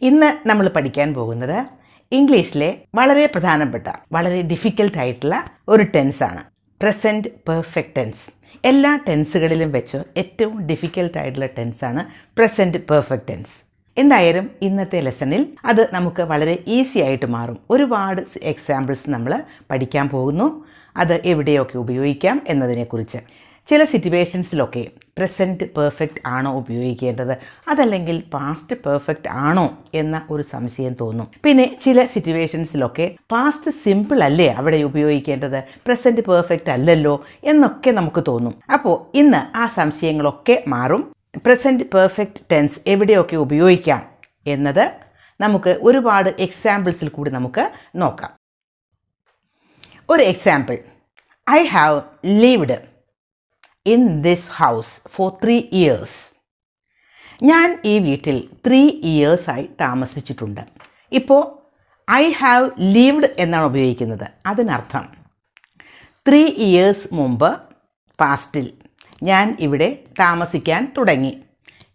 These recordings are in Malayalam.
ഇന്ന് നമ്മൾ പഠിക്കാൻ പോകുന്നത് ഇംഗ്ലീഷിലെ വളരെ പ്രധാനപ്പെട്ട വളരെ ഡിഫിക്കൽട്ടായിട്ടുള്ള ഒരു ടെൻസാണ് പ്രസൻറ്റ് പെർഫെക്റ്റ് ടെൻസ്. എല്ലാ ടെൻസുകളിലും വെച്ച് ഏറ്റവും ഡിഫിക്കൽട്ടായിട്ടുള്ള ടെൻസാണ് പ്രസൻറ്റ് പെർഫെക്റ്റ് ടെൻസ്. എന്തായാലും ഇന്നത്തെ ലെസണിൽ അത് നമുക്ക് വളരെ ഈസി ആയിട്ട് മാറും. ഒരുപാട് എക്സാമ്പിൾസ് നമ്മൾ പഠിക്കാൻ പോകുന്നു. അത് എവിടെയൊക്കെ ഉപയോഗിക്കാം എന്നതിനെക്കുറിച്ച്. ചില സിറ്റുവേഷൻസിലൊക്കെ പ്രസൻറ്റ് പെർഫെക്റ്റ് ആണോ ഉപയോഗിക്കേണ്ടത്, അതല്ലെങ്കിൽ പാസ്റ്റ് പെർഫെക്റ്റ് ആണോ എന്ന ഒരു സംശയം തോന്നും. പിന്നെ ചില സിറ്റുവേഷൻസിലൊക്കെ പാസ്റ്റ് സിമ്പിൾ അല്ലേ അവിടെ ഉപയോഗിക്കേണ്ടത്, പ്രസൻറ്റ് പെർഫെക്റ്റ് അല്ലല്ലോ എന്നൊക്കെ നമുക്ക് തോന്നും. അപ്പോൾ ഇന്ന് ആ സംശയങ്ങളൊക്കെ മാറും. പ്രസൻറ്റ് പെർഫെക്റ്റ് ടെൻസ് എവിടെയൊക്കെ ഉപയോഗിക്കാം എന്നത് നമുക്ക് ഒരുപാട് എക്സാമ്പിൾസിൽ കൂടി നമുക്ക് നോക്കാം. ഒരു example, I have lived in this house four 3 years. ഞാൻ ഈ വീട്ടിൽ 3 yearsആയി താമസിച്ചിട്ടുണ്ട്. ഇപ്പോൾ ഐ ഹാവ് ലിവ്ഡ് എന്നാണ് ഉപയോഗിക്കുന്നത്. അതിനർത്ഥം 3 years മുമ്പ് പാസ്റ്റിൽ ഞാൻ ഇവിടെ താമസിക്കാൻ തുടങ്ങി,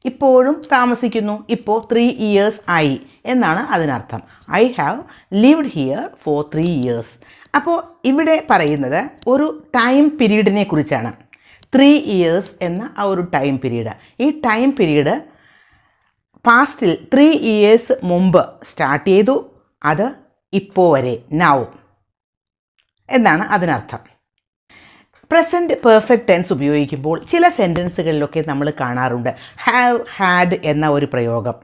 ഇപ്പോഴും താമസിക്കുന്നു, ഇപ്പോൾ 3 years ആയി എന്നാണ് അതിനർത്ഥം. I have lived here for 3 years. അപ്പോൾ ഇവിടെ പറയുന്നത് ഒരു ടൈം പീരീഡിനെ കുറിച്ചാണ്. 3 years എന്ന ആ ഒരു ടൈം പീരീഡ്. ഈ ടൈം പീരീഡ് പാസ്റ്റിൽ 3 years മുമ്പ് സ്റ്റാർട്ട് ചെയ്തു, അത് ഇപ്പോൾ വരെ നൗ എന്നാണ് അതിനർത്ഥം. പ്രസൻറ്റ് പെർഫെക്റ്റ് ടെൻസ് ഉപയോഗിക്കുമ്പോൾ ചില സെൻറ്റൻസുകളിലൊക്കെ നമ്മൾ കാണാറുണ്ട് ഹാവ് ഹാഡ് എന്ന ഒരു പ്രയോഗം.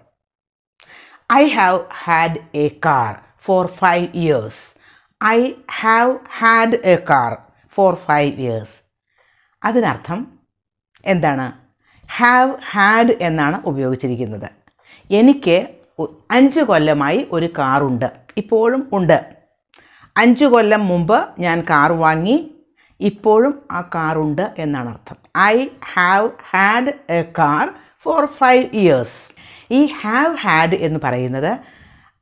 I have had a car for 5 years. I have had a car for 5 years. അതിനർത്ഥം എന്താണ്? ഹാവ് ഹാഡ് എന്നാണ് ഉപയോഗിച്ചിരിക്കുന്നത്. എനിക്ക് 5 കൊല്ലമായി ഒരു കാറുണ്ട്, ഇപ്പോഴും ഉണ്ട്. 5 കൊല്ലം മുമ്പ് ഞാൻ കാർ വാങ്ങി, ഇപ്പോഴും ആ കാറുണ്ട് എന്നാണ് അർത്ഥം. I have had a car for 5 years. ഈ ഹാവ് ഹാഡ് എന്ന് പറയുന്നത്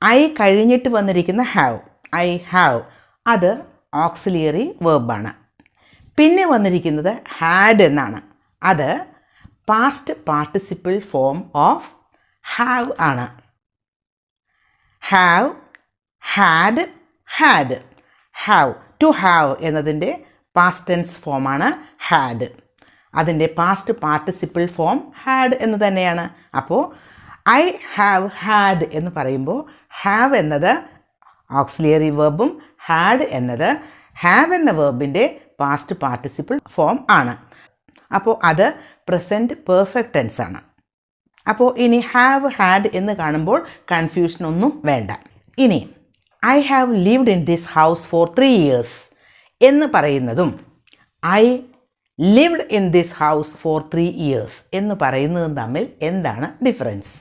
ഐ കഴിഞ്ഞിട്ട് വന്നിരിക്കുന്ന ഹാവ്, ഐ ഹാവ്, അത് ഓക്സിലിയറി വെർബാണ്. പിന്നെ വന്നിരിക്കുന്നത് ഹാഡ് എന്നാണ്. അത് past participle form of have ആണ്. Have, had, had. Have, to have എന്നതിൻ്റെ പാസ്റ്റ് ടെൻസ് ഫോമാണ് ഹാഡ്. അതിൻ്റെ പാസ്റ്റ് പാർട്ടിസിപ്പിൾ ഫോം ഹാഡ് എന്ന് തന്നെയാണ്. അപ്പോൾ ഐ ഹാവ് ഹാഡ് എന്ന് പറയുമ്പോൾ ഹാവ് എന്നത് ഓക്സിലിയറി വെർബും ഹാഡ് എന്നത് ഹാവ് എന്ന വെർബിൻ്റെ പാസ്റ്റ് പാർട്ടിസിപ്പിൾ ഫോം ആണ്. അപ്പോൾ അത് പ്രസൻറ്റ് പെർഫെക്റ്റ് ടെൻസ് ആണ്. അപ്പോൾ ഇനി ഹാവ് ഹാഡ് എന്ന് കാണുമ്പോൾ കൺഫ്യൂഷനൊന്നും വേണ്ട. ഇനി I have lived in this house four 3 years എന്ന് പറയുന്നതും I lived in this house four 3 years എന്ന് പറയുന്നതും തമ്മിൽ എന്താണ് difference?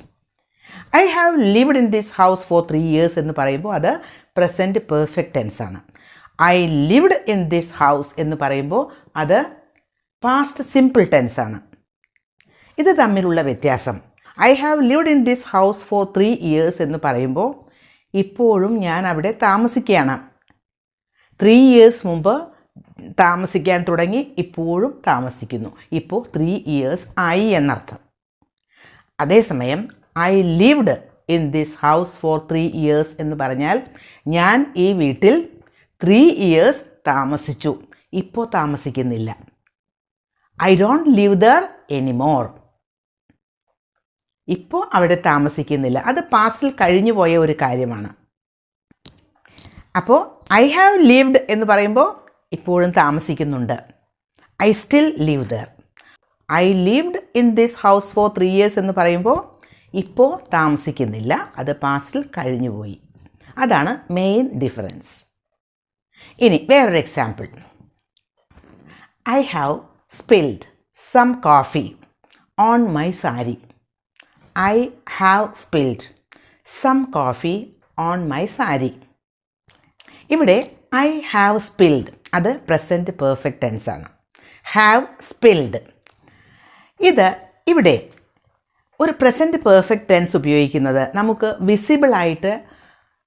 I have lived in this house four 3 years എന്ന് പറയുമ്പോൾ അത് പ്രസൻറ്റ് പെർഫെക്റ്റ് ടെൻസ് ആണ്. I lived in this house എന്ന് പറയുമ്പോൾ അത് പാസ്റ്റ് സിമ്പിൾ ടെൻസ് ആണ്. ഇത് തമ്മിലുള്ള വ്യത്യാസം, I have lived in this house four 3 years എന്ന് പറയുമ്പോൾ ഇപ്പോഴും ഞാൻ അവിടെ താമസിക്കുകയാണ്. 3 years മുമ്പ് താമസിക്കാൻ തുടങ്ങി, ഇപ്പോഴും താമസിക്കുന്നു, ഇപ്പോൾ 3 years ആയി എന്നർത്ഥം. അതേസമയം I lived in this house four 3 years എന്ന് പറഞ്ഞാൽ ഞാൻ ഈ വീട്ടിൽ 3 years താമസിച്ചു, ഇപ്പോൾ താമസിക്കുന്നില്ല. I don't live there anymore. ഇപ്പോൾ അവിടെ താമസിക്കുന്നില്ല, അത് പാസ്റ്റിൽ കഴിഞ്ഞു പോയ ഒരു കാര്യമാണ്. അപ്പോൾ ഐ ഹാവ് ലിവ്ഡ് എന്ന് പറയുമ്പോൾ ഇപ്പോഴും താമസിക്കുന്നുണ്ട്. I still live there. I lived in this house four 3 years എന്ന് പറയുമ്പോൾ ഇപ്പോൾ താമസിക്കുന്നില്ല, അത് പാസ്റ്റിൽ കഴിഞ്ഞു പോയി. അതാണ് മെയിൻ ഡിഫറൻസ്. ഇനി വേറൊരു example, I have spilled some coffee on my sari. I have spilled some coffee on my sari. ഇവിടെ ഐ ഹാവ് സ്പിൽഡ് അത് പ്രസൻറ്റ് പെർഫെക്റ്റ് ടെൻസ് ആണ്. ഹാവ് സ്പിൽഡ് ഇത് ഇവിടെ ഒരു പ്രസൻറ്റ് പെർഫെക്റ്റ് ടെൻസ് ഉപയോഗിക്കുന്നത് നമുക്ക് വിസിബിളായിട്ട്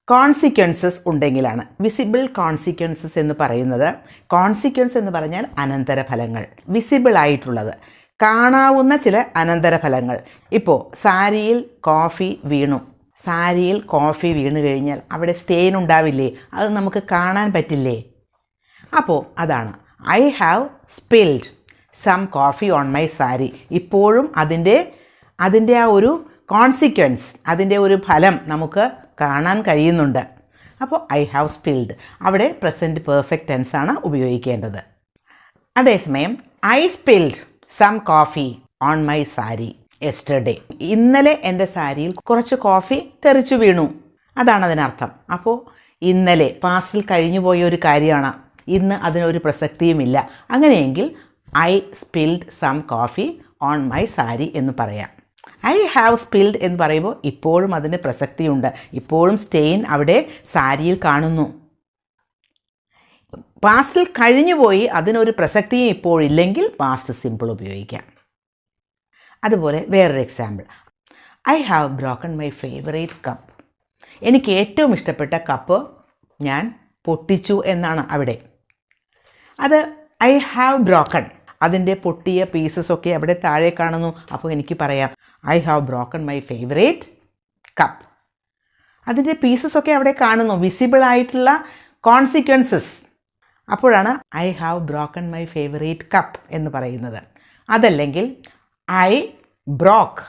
കോൺസിക്വൻസസ് ഉണ്ടെങ്കിലാണ്. വിസിബിൾ കോൺസിക്വൻസസ് എന്ന് പറയുന്നത്, കോൺസിക്വൻസ് എന്ന് പറഞ്ഞാൽ അനന്തരഫലങ്ങൾ, വിസിബിളായിട്ടുള്ളത്, കാണാവുന്ന ചില അനന്തരഫലങ്ങൾ. ഇപ്പോൾ സാരിയിൽ കോഫി വീണു, സാരിയിൽ കോഫി വീണ് കഴിഞ്ഞാൽ അവിടെ സ്റ്റെയിൻ ഉണ്ടാവില്ലേ? അത് നമുക്ക് കാണാൻ പറ്റില്ലേ? അപ്പോൾ അതാണ് I have spilled some coffee on my sari. ഇപ്പോഴും അതിൻ്റെ ആ ഒരു കോൺസിക്വൻസ്, അതിൻ്റെ ഒരു ഫലം നമുക്ക് കാണാൻ കഴിയുന്നുണ്ട്. അപ്പോൾ ഐ ഹാവ് സ്പിൽഡ് അവിടെ പ്രസൻറ്റ് പെർഫെക്റ്റ് ടെൻസാണ് ഉപയോഗിക്കേണ്ടത്. അതേസമയം I spilled some coffee on my sari yesterday. ഇന്നലെ എൻ്റെ സാരിയിൽ കുറച്ച് കോഫി തെറിച്ചു വീണു, അതാണ് അതിനർത്ഥം. അപ്പോൾ ഇന്നലെ പാസ്റ്റിൽ കഴിഞ്ഞു പോയ ഒരു കാര്യമാണ്, ഇന്ന് അതിനൊരു പ്രസക്തിയുമില്ല. അങ്ങനെയെങ്കിൽ I spilled some coffee on my sari എന്ന് പറയാം. ഐ ഹാവ് സ്പിൽഡ് എന്ന് പറയുമ്പോൾ ഇപ്പോഴും അതിന് പ്രസക്തിയുണ്ട്, ഇപ്പോഴും സ്റ്റെയിൻ അവിടെ സാരിയിൽ കാണുന്നു. പാസ്റ്റിൽ കഴിഞ്ഞുപോയി, അതിനൊരു പ്രസക്തിയും ഇപ്പോഴില്ലെങ്കിൽ പാസ്റ്റ് സിമ്പിൾ ഉപയോഗിക്കാം. അതുപോലെ വേറൊരു example, I have broken my favourite cup. എനിക്ക് ഏറ്റവും ഇഷ്ടപ്പെട്ട കപ്പ് ഞാൻ പൊട്ടിച്ചു എന്നാണ് അവിടെ. അത് ഐ ഹാവ് ബ്രോക്കൺ, അതിൻ്റെ പൊട്ടിയ പീസസൊക്കെ അവിടെ താഴെ കാണുന്നു. അപ്പോൾ എനിക്ക് പറയാം I have broken my favourite cup. അതിൻ്റെ പീസസൊക്കെ അവിടെ കാണുന്നു, വിസിബിൾ ആയിട്ടുള്ള കോൺസിക്വൻസസ്. അപ്പോഴാണ് I have broken my favourite cup എന്ന് പറയുന്നത്. അതല്ലെങ്കിൽ I broke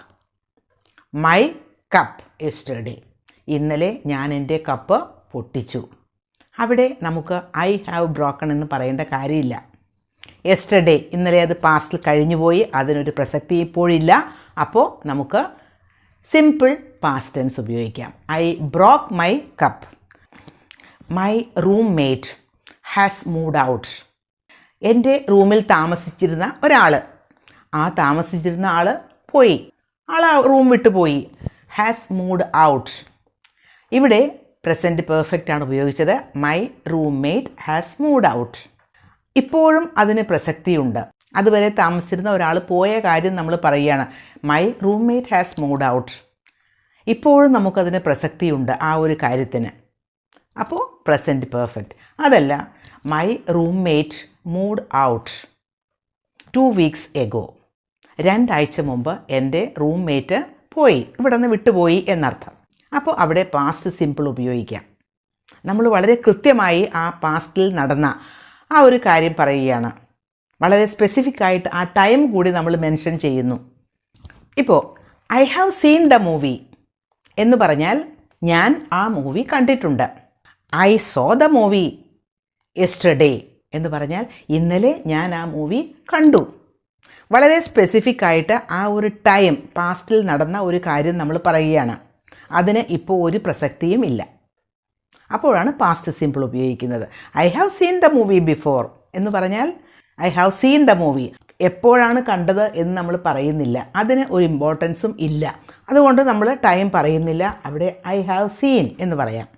my cup yesterday. ഇന്നലെ ഞാൻ എൻ്റെ കപ്പ് പൊട്ടിച്ചു. അവിടെ നമുക്ക് ഐ ഹാവ് ബ്രോക്കൺ എന്ന് പറയേണ്ട കാര്യമില്ല. യെസ്റ്റർഡേ, ഇന്നലെ അത് പാസ്റ്റിൽ കഴിഞ്ഞുപോയി, അതിനൊരു പ്രസക്തി ഇപ്പോഴില്ല. അപ്പോൾ നമുക്ക് സിമ്പിൾ പാസ്റ്റ് ടെൻസ് ഉപയോഗിക്കാം. I broke my cup. My roommate has moved out. എൻ്റെ റൂമിൽ താമസിച്ചിരുന്ന ഒരാൾ, ആ താമസിച്ചിരുന്ന ആൾ പോയി, ആൾ ആ റൂം വിട്ടു പോയി. Has moved out. ഇവിടെ പ്രസൻറ്റ് പെർഫെക്റ്റ് ആണ് ഉപയോഗിച്ചത്. My roommate has moved out. ഇപ്പോഴും അതിന് പ്രസക്തിയുണ്ട്. അതുവരെ താമസിച്ചിരുന്ന ഒരാൾ പോയ കാര്യം നമ്മൾ പറയുകയാണ്, my roommate has moved out. ഇപ്പോഴും നമുക്കതിന് പ്രസക്തിയുണ്ട് ആ ഒരു കാര്യത്തിന്. അപ്പോൾ പ്രസൻറ്റ് പെർഫെക്റ്റ്. അതല്ല, my room mate mood out 2 weeks ago. 2 ആഴ്ച മുമ്പ് എൻ്റെ റൂം മേറ്റ് പോയി, ഇവിടെ നിന്ന് വിട്ടുപോയി എന്നർത്ഥം. അപ്പോൾ അവിടെ പാസ്റ്റ് സിമ്പിൾ ഉപയോഗിക്കാം. നമ്മൾ വളരെ കൃത്യമായി ആ പാസ്റ്റിൽ നടന്ന ആ ഒരു കാര്യം പറയുകയാണ്. വളരെ സ്പെസിഫിക് ആയിട്ട് ആ ടൈം കൂടി നമ്മൾ മെൻഷൻ ചെയ്യുന്നു. ഇപ്പോൾ I have seen the movie എന്ന് പറഞ്ഞാൽ ഞാൻ ആ മൂവി കണ്ടിട്ടുണ്ട്. I saw the movie yesterday എന്ന് പറഞ്ഞാൽ ഇന്നലെ ഞാൻ ആ മൂവി കണ്ടു. വളരെ സ്പെസിഫിക് ആയിട്ട് ആ ഒരു ടൈം, പാസ്റ്റിൽ നടന്ന ഒരു കാര്യം നമ്മൾ പറയുകയാണ്. അതിന് ഇപ്പോൾ ഒരു പ്രസക്തിയും ഇല്ല. അപ്പോഴാണ് പാസ്റ്റ് സിമ്പിൾ ഉപയോഗിക്കുന്നത്. I have seen the movie before എന്ന് പറഞ്ഞാൽ I have seen the movie, എപ്പോഴാണ് കണ്ടത് എന്ന് നമ്മൾ പറയുന്നില്ല, അതിന് ഒരു ഇമ്പോർട്ടൻസും ഇല്ല. അതുകൊണ്ട് നമ്മൾ ടൈം പറയുന്നില്ല, അവിടെ ഐ ഹാവ് സീൻ എന്ന് പറയാം.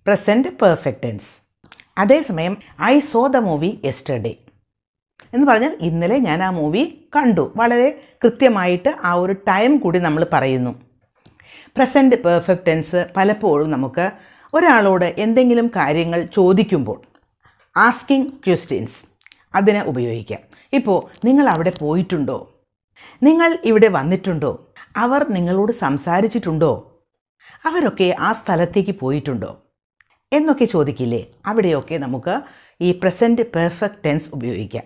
Present perfect tense. അതേസമയം I saw the movie yesterday എന്ന് പറഞ്ഞാൽ ഇന്നലെ ഞാൻ ആ മൂവി കണ്ടു. വളരെ കൃത്യമായിട്ട് ആ ഒരു ടൈം കൂടി നമ്മൾ പറയുന്നു. പ്രസൻറ്റ് പെർഫെക്റ്റ് ടെൻസ് പലപ്പോഴും നമുക്ക് ഒരാളോട് എന്തെങ്കിലും കാര്യങ്ങൾ ചോദിക്കുമ്പോൾ, ആസ്കിങ് ക്വസ്റ്റ്യൻസ്, അതിന് ഉപയോഗിക്കാം. ഇപ്പോൾ നിങ്ങൾ അവിടെ പോയിട്ടുണ്ടോ, നിങ്ങൾ ഇവിടെ വന്നിട്ടുണ്ടോ, അവർ നിങ്ങളോട് സംസാരിച്ചിട്ടുണ്ടോ, അവരൊക്കെ ആ സ്ഥലത്തേക്ക് പോയിട്ടുണ്ടോ എന്നൊക്കെ ചോദിക്കില്ലേ. അവിടെയൊക്കെ നമുക്ക് ഈ പ്രസൻറ്റ് പെർഫെക്റ്റ് ടെൻസ് ഉപയോഗിക്കാം.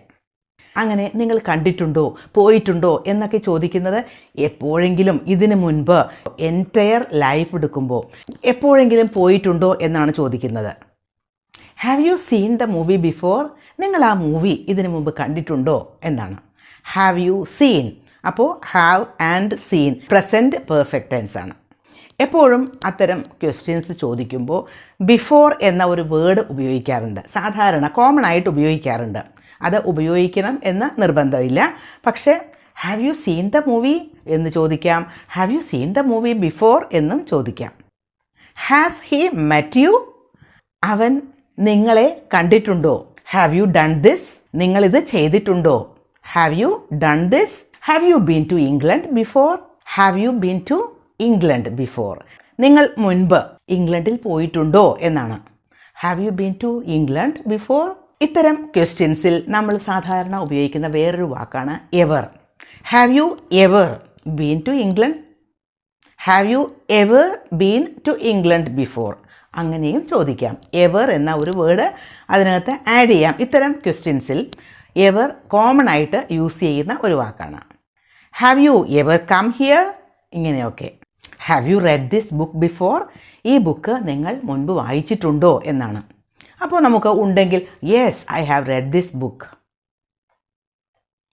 അങ്ങനെ നിങ്ങൾ കണ്ടിട്ടുണ്ടോ, പോയിട്ടുണ്ടോ എന്നൊക്കെ ചോദിക്കുന്നത് എപ്പോഴെങ്കിലും, ഇതിന് മുൻപ് എൻറ്റയർ ലൈഫ് എടുക്കുമ്പോൾ എപ്പോഴെങ്കിലും പോയിട്ടുണ്ടോ എന്നാണ് ചോദിക്കുന്നത്. Have you seen the movie before, നിങ്ങൾ ആ മൂവി ഇതിനു മുമ്പ് കണ്ടിട്ടുണ്ടോ എന്നാണ്. ഹാവ് യു സീൻ, അപ്പോൾ have and seen present perfect tense ആണ്. എപ്പോഴും അത്തരം ക്വസ്റ്റ്യൻസ് ചോദിക്കുമ്പോൾ ബിഫോർ എന്ന ഒരു വേർഡ് ഉപയോഗിക്കാറുണ്ട്. സാധാരണ കോമൺ ആയിട്ട് ഉപയോഗിക്കാറുണ്ട്. അത് ഉപയോഗിക്കണം എന്ന് നിർബന്ധമില്ല. പക്ഷേ have you seen the movie എന്ന് ചോദിക്കാം, have you seen the movie before എന്നും ചോദിക്കാം. ഹാസ് ഹി മെറ്റ് യു, അവൻ നിങ്ങളെ കണ്ടിട്ടുണ്ടോ. ഹാവ് യു ഡൺ ദിസ്, നിങ്ങളിത് ചെയ്തിട്ടുണ്ടോ. Have you done this. Have you been to England before, have you been to England before, നിങ്ങൾ മുൻപ് ഇംഗ്ലണ്ടിൽ പോയിട്ടുണ്ടോ എന്നാണ്. Have you been to England before. ഇത്തരം ക്വസ്റ്റ്യൻസിൽ നമ്മൾ സാധാരണ ഉപയോഗിക്കുന്ന വേറൊരു വാക്കാണ് ever. Have you ever been to England, have you ever been to England before? അങ്ങനെയും ചോദിക്കാം. എവർ എന്ന ഒരു വേർഡ് അതിനകത്ത് ആഡ് ചെയ്യാം. ഇത്തരം ക്വസ്റ്റ്യൻസിൽ എവർ കോമൺ ആയിട്ട് യൂസ് ചെയ്യുന്ന ഒരു വാക്കാണ്. Have you ever come here? ഇങ്ങനെയൊക്കെ. Have you read this book before? ഈ ബുക്ക് നിങ്ങൾ മുൻപ് വായിച്ചിട്ടുണ്ടോ എന്നാണ്. അപ്പോൾ നമുക്ക് ഉണ്ടെങ്കിൽ yes I have read this book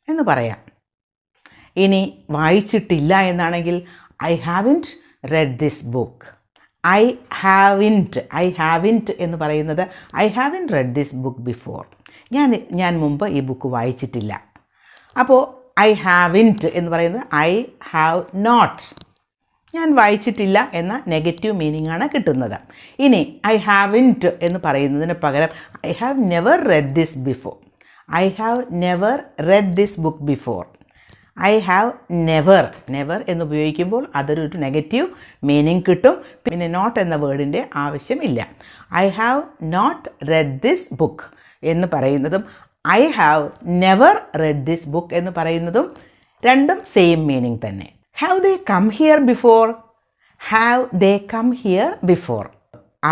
എന്ന് പറയാം. ഇനി വായിച്ചിട്ടില്ല എന്നാണെങ്കിൽ I haven't read this book. I haven't എന്ന് പറയുന്നത് I haven't read this book before. ഞാൻ മുമ്പ് ഈ ബുക്ക് വായിച്ചിട്ടില്ല. അപ്പോൾ ഐ ഹാവിൻറ്റ് എന്ന് പറയുന്നത് ഐ ഹാവ് നോട്ട്, ഞാൻ വായിച്ചിട്ടില്ല എന്ന നെഗറ്റീവ് മീനിങ് ആണ് കിട്ടുന്നത്. ഇനി ഐ ഹാവിൻറ്റ് എന്ന് പറയുന്നതിന് പകരം I have never read this before. I have never read this book before. I have never എന്ന് ഉപയോഗിക്കുമ്പോൾ അതൊരു നെഗറ്റീവ് മീനിങ് കിട്ടും. പിന്നെ നോട്ട് എന്ന വേർഡിൻ്റെ ആവശ്യമില്ല. I have not read this book എന്ന് പറയുന്നതും I have never read this book എന്ന് പറയുന്നതും രണ്ടും സെയിം മീനിങ് തന്നെ. Have they come here before? Have they come here before?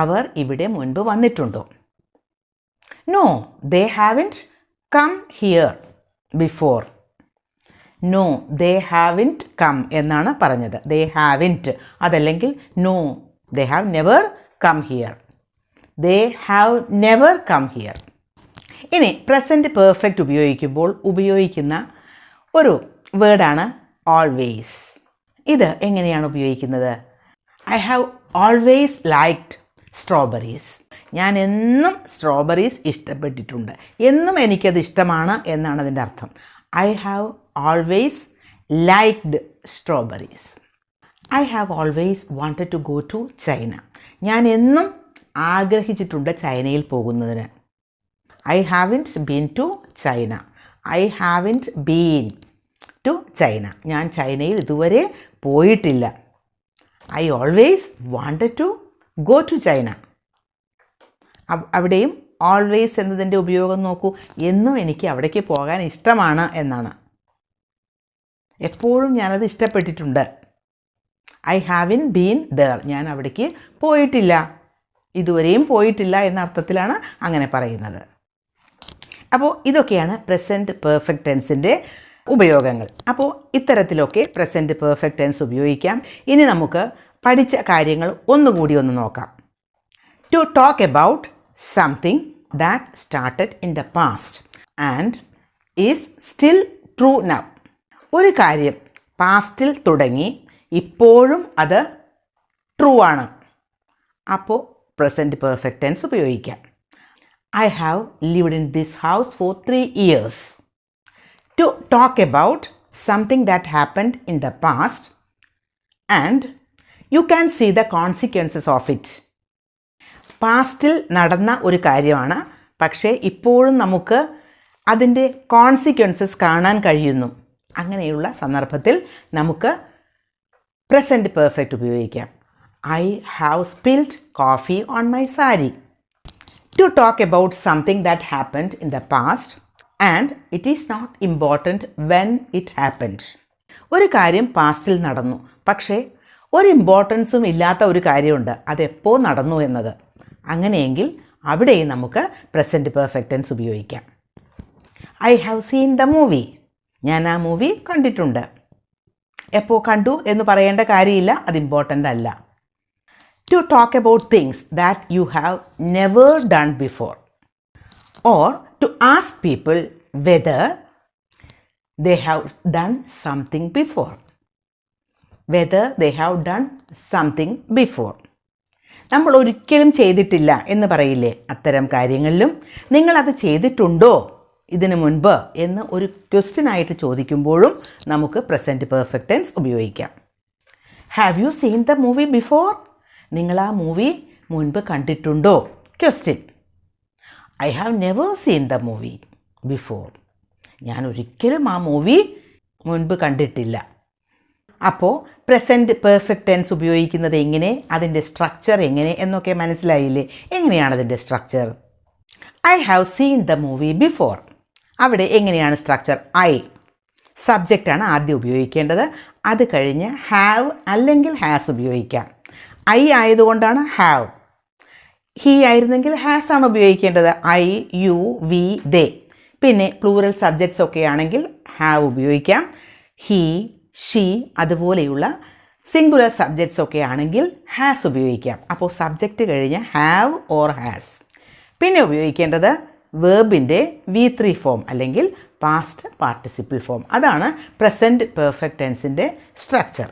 അവർ ഇവിടെ മുൻപ് വന്നിട്ടുണ്ടോ? No they haven't come here before. No they haven't come എന്നാണ് പറഞ്ഞത്. ദേ ഹാവിൻറ്റ് അതല്ലെങ്കിൽ no they have never come here. They have never come here. ഇനി പ്രസൻറ്റ് പെർഫെക്റ്റ് ഉപയോഗിക്കുമ്പോൾ ഉപയോഗിക്കുന്ന ഒരു വേർഡാണ് ഓൾവേസ്. ഇത് എങ്ങനെയാണ് ഉപയോഗിക്കുന്നത്? I have always liked strawberries. ഞാൻ എന്നും സ്ട്രോബെറീസ് ഇഷ്ടപ്പെട്ടിട്ടുണ്ട്. എന്നും എനിക്കത് ഇഷ്ടമാണ് എന്നാണ് അതിൻ്റെ അർത്ഥം. I have always liked strawberries. I have always wanted to go to China. ഞാൻ എന്നും ആഗ്രഹിച്ചിട്ടുണ്ട് ചൈനയിൽ പോകുന്നതിന്. I haven't been to China. I haven't been to China. ഞാൻ ചൈനയിൽ ഇതുവരെ പോയിട്ടില്ല. I always wanted to go to China. അവിടെയും ഓൾവേസ് എന്നതിൻ്റെ ഉപയോഗം നോക്കൂ. എന്നും എനിക്ക് അവിടേക്ക് പോകാൻ ഇഷ്ടമാണ് എന്നാണ്. എപ്പോഴും ഞാനത് ഇഷ്ടപ്പെട്ടിട്ടുണ്ട്. I haven't been there. ഞാൻ അവിടേക്ക് പോയിട്ടില്ല, ഇതുവരെയും പോയിട്ടില്ല എന്ന അർത്ഥത്തിലാണ് അങ്ങനെ പറയുന്നത്. അപ്പോൾ ഇതൊക്കെയാണ് പ്രസൻറ്റ് പെർഫെക്റ്റ് ടെൻസിൻ്റെ ഉപയോഗങ്ങൾ. അപ്പോൾ ഇത്തരത്തിലൊക്കെ പ്രസൻറ്റ് പെർഫെക്റ്റ് ടെൻസ് ഉപയോഗിക്കാം. ഇനി നമുക്ക് പഠിച്ച കാര്യങ്ങൾ ഒന്നുകൂടി ഒന്ന് നോക്കാം. To talk about something that started in the past and is still true now. ഒരു കാര്യം പാസ്റ്റിൽ തുടങ്ങി ഇപ്പോഴും അത് ട്രൂ ആണ്. അപ്പോൾ പ്രസൻറ്റ് പെർഫെക്റ്റ് ടെൻസ് ഉപയോഗിക്കാം. I have lived in this house for 3 years. To talk about something that happened in the past and you can see the consequences of it. പാസ്റ്റിൽ നടന്ന ഒരു കാര്യമാണ്, പക്ഷേ ഇപ്പോഴും നമുക്ക് അതിൻ്റെ കോൺസിക്വൻസസ് കാണാൻ കഴിയുന്നു. അങ്ങനെയുള്ള സന്ദർഭത്തിൽ നമുക്ക് പ്രസൻറ്റ് പെർഫെക്റ്റ് ഉപയോഗിക്കാം. I have spilled coffee on my saree. To talk about something that happened in the past and it is not important when it happened. ഒരു കാര്യം പാസ്റ്റിൽ നടന്നു, പക്ഷേ ഒരു ഇമ്പോർട്ടൻസും ഇല്ലാത്ത ഒരു കാര്യമുണ്ട്, അതെപ്പോൾ നടന്നു എന്നത്. അങ്ങനെയെങ്കിൽ അവിടെയും നമുക്ക് പ്രസൻറ്റ് പെർഫെക്റ്റ് ടെൻസ് ഉപയോഗിക്കാം. I have seen the movie. ഞാൻ ആ മൂവി കണ്ടിട്ടുണ്ട്. എപ്പോൾ കണ്ടു എന്ന് പറയേണ്ട കാര്യമില്ല, അത് ഇമ്പോർട്ടൻ്റ് അല്ല. To talk about things that you have never done before or to ask people whether they have done something before. Whether they have done something before. നമ്മൾ ഒരിക്കലും ചെയ്തിട്ടില്ല എന്ന് പറയില്ലേ, അത്തരം കാര്യങ്ങളിലും നിങ്ങളത് ചെയ്തിട്ടുണ്ടോ ഇതിനു മുൻപ് എന്ന് ഒരു ക്വസ്റ്റ്യനായിട്ട് ചോദിക്കുമ്പോഴും നമുക്ക് പ്രസൻറ്റ് പെർഫെക്റ്റ് ടെൻസ് ഉപയോഗിക്കാം. Have you seen the movie before? നിങ്ങൾ ആ മൂവി മുൻപ് കണ്ടിട്ടുണ്ടോ? Question. I have never seen the movie before. ഞാൻ ഒരിക്കലും ആ മൂവി മുൻപ് കണ്ടിട്ടില്ല. അപ്പോൾ പ്രസൻറ്റ് പെർഫെക്റ്റ് ടെൻസ് ഉപയോഗിക്കുന്നത് എങ്ങനെ, അതിൻ്റെ സ്ട്രക്ചർ എങ്ങനെ എന്നൊക്കെ മനസ്സിലായില്ലേ? എങ്ങനെയാണ് അതിൻ്റെ structure? I have seen the movie before. അവിടെ എങ്ങനെയാണ് സ്ട്രക്ചർ? ഐ സബ്ജക്റ്റാണ് ആദ്യം ഉപയോഗിക്കേണ്ടത്. അത് കഴിഞ്ഞ് ഹാവ് അല്ലെങ്കിൽ ഹാസ് ഉപയോഗിക്കാം. ഐ ആയതുകൊണ്ടാണ് ഹാവ്. ഹി ആയിരുന്നെങ്കിൽ ഹാസ് ആണ് ഉപയോഗിക്കേണ്ടത്. ഐ, യു, വി, ദേ. പിന്നെ പ്ലൂറൽ സബ്ജക്ട്സ് ഒക്കെ ആണെങ്കിൽ ഹാവ് ഉപയോഗിക്കാം. ഹി, ഷീ അതുപോലെയുള്ള സിംഗുലർ സബ്ജക്ട്സ് ഒക്കെ ആണെങ്കിൽ ഹാസ് ഉപയോഗിക്കാം. അപ്പോൾ സബ്ജക്റ്റ് കഴിഞ്ഞ് ഹാവ് ഓർ ഹാസ്. പിന്നെ ഉപയോഗിക്കേണ്ടത് വേർബിൻ്റെ V3 ഫോം അല്ലെങ്കിൽ പാസ്റ്റ് പാർട്ടിസിപ്പിൾ ഫോം. അതാണ് പ്രസൻറ്റ് പെർഫെക്റ്റ് ടെൻസിൻ്റെ സ്ട്രക്ചർ.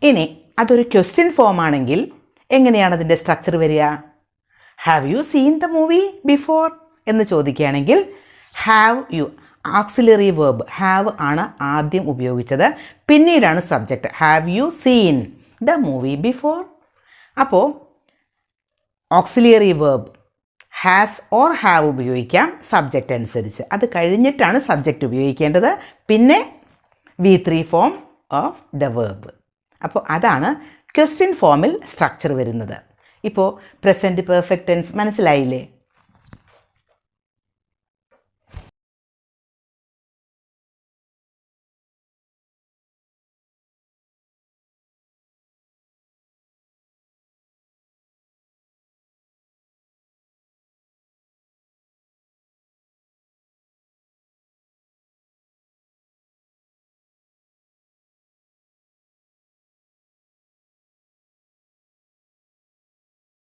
ഇനി അതൊരു ക്വസ്റ്റ്യൻ ഫോം ആണെങ്കിൽ എങ്ങനെയാണ് അതിൻ്റെ സ്ട്രക്ചർ വരിക? Have you seen the movie before എന്ന് ചോദിക്കുകയാണെങ്കിൽ have you, auxiliary verb have ആണ് ആദ്യം ഉപയോഗിച്ചത്, പിന്നീടാണ് subject. Have you seen the movie before. അപ്പോൾ auxiliary verb has or have ഉപയോഗിക്കാം സബ്ജക്റ്റ് അനുസരിച്ച്. അത് കഴിഞ്ഞിട്ടാണ് സബ്ജക്റ്റ് ഉപയോഗിക്കേണ്ടത്, പിന്നെ V3 form of the verb. അപ്പോൾ അതാണ് ക്വസ്റ്റ്യൻ ഫോമിൽ സ്ട്രക്ചർ വരുന്നത്. ഇപ്പോൾ പ്രസൻറ്റ് പെർഫെക്റ്റ് ടെൻസ് മനസ്സിലായില്ലേ?